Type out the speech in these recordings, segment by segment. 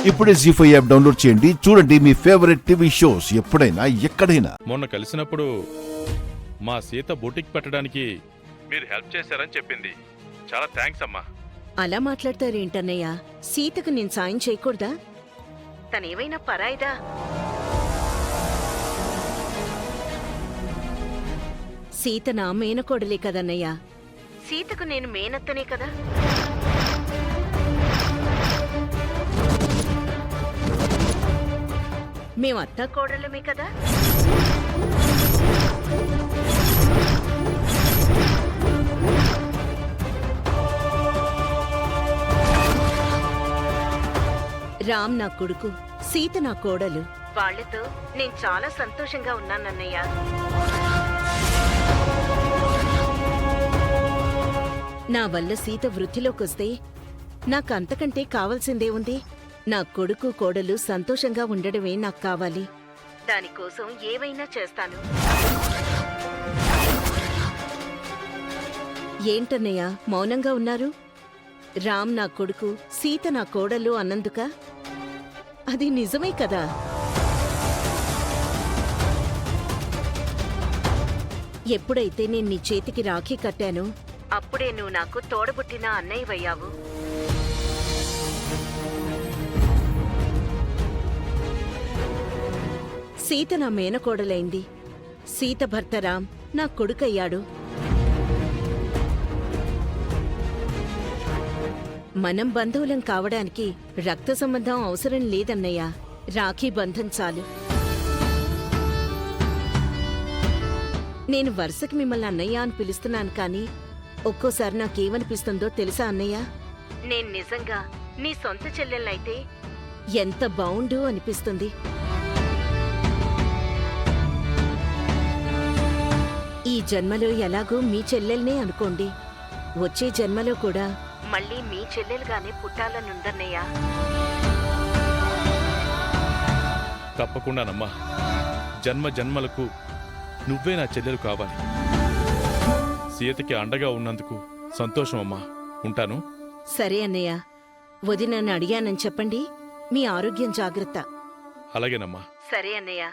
ఇప్పుడే జీ5 app download చేయండి. చూడండి మీ ఫేవరెట్ టీవీ షోస్ ఎప్పుడైనా ఎక్కడైనా. మొన్న కలిసినప్పుడు మా సీత బొటిక్ పెట్టడానికి మీరు హెల్ప్ చేశారని చెప్పింది. చాలా థ్యాంక్స్ అమ్మా. అలా మాట్లాడతారేంటన్నయ్య? సీతకు నేను సాయం చేయకూడదా? తనేమైనా పరాయిదా? సీత నా మేనకోడలే కదన్నయ్య. సీతకు నేను మేనత్తనే కదా. మేము అత్తా కోడలమే కదా. రామ్ నా కొడుకు, సీత నా కోడలు. వాళ్లతో నేను చాలా సంతోషంగా ఉన్నానన్నయ్య. నా వల్ల సీత వృద్ధిలోకొస్తే నాకంతకంటే కావాల్సిందే ఉంది. నా కొడుకు కోడలు సంతోషంగా ఉండడమే నాకు కావాలి. దానికోసం ఏవైనా చేస్తాను. ఏంటన్నయ్య మౌనంగా ఉన్నారు? రామ్ నా కొడుకు, సీత నా కోడలు అన్నందుక? అది నిజమే కదా. ఎప్పుడైతే నేను నీ చేతికి రాఖీ కట్టానో అప్పుడే నువ్వు నాకు తోడబుట్టిన అన్నయ్యవయ్యావు. సీత నా మేనకోడలైంది. సీత భర్త రామ్ నా కొడుకయ్యాడు. మనం బంధువులం కావడానికి రక్త సంబంధం అవసరం లేదన్నయ్యా. రాఖీ బంధం చాలు. నేను వరుసకి మిమ్మల్ని అన్నయ్య అని పిలుస్తున్నాను కానీ ఒక్కోసారి నాకేమనిపిస్తుందో తెలుసా అన్నయ్య? నేను నిజంగా నీ సొంత చెల్లెళ్ళైతే ఎంత బావుండు అనిపిస్తుంది. ఈ జన్మలో ఎలాగో మీ చెల్లెల్నే అనుకోండి. వచ్చే జన్మలో కూడా మళ్ళీ మీ చెల్లెలుగానే పుట్టాలనుందన్నయ్యా. తప్పకుండానమ్మా. జన్మ జన్మలకు నువ్వే నా చెల్లెలు కావాలి. సీతకి అండగా ఉన్నందుకు సంతోషం అమ్మా. ఉంటాను. సరే అన్నయ్య. వదినని అడిగానని చెప్పండి. మీ ఆరోగ్యం జాగ్రత్త. అలాగేనమ్మా. సరే అన్నయ్య.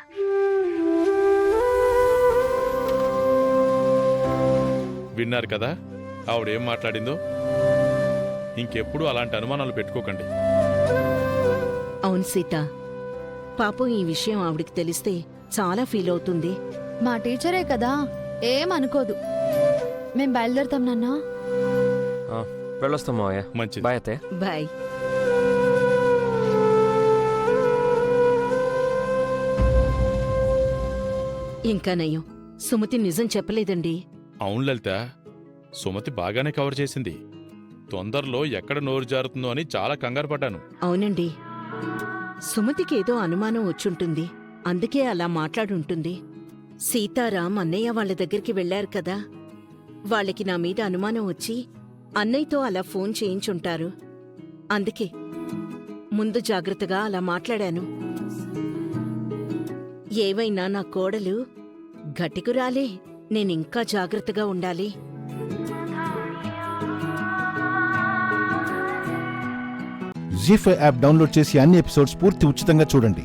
విన్నారు కదా ఆవిడేం మాట్లాడిందో. ఇంకెప్పుడు అలాంటి అనుమానాలు పెట్టుకోకండి. అవును సీత, పాపం ఈ విషయం ఆవిడికి తెలిస్తే చాలా ఫీల్ అవుతుంది. మా టీచరే కదా, ఏమనుకోదు. మేం బయలుదేరుతాం నాన్న. వెళ్ళొస్తాం మావయ్య. మంచిది. బాయ్ అత్తయ్య. బాయ్. ఇంకా నయం, సుమతి నిజం చెప్పలేదండి. అవును లలిత, సుమతి బాగానే కవర్ చేసింది. తొందరలో ఎక్కడ నోరు జారుతుందో అని చాలా కంగారు పడ్డాను. అవునండి, సుమతికి ఏదో అనుమానం వచ్చుంటుంది. అందుకే అలా మాట్లాడుంటుంది. సీతారాం అన్నయ్య వాళ్ళ దగ్గరికి వెళ్లారు కదా, వాళ్ళకి నా మీద అనుమానం వచ్చి అన్నయ్యతో అలా ఫోన్ చేయించుంటారు. అందుకే ముందు జాగ్రత్తగా అలా మాట్లాడాను. ఏవైనా నా కోడలు గట్టికురాలే. నేనింకా జాగ్రత్తగా ఉండాలి. జీ5 యాప్ డౌన్లోడ్ చేసి అన్ని ఎపిసోడ్స్ పూర్తి ఉచితంగా చూడండి.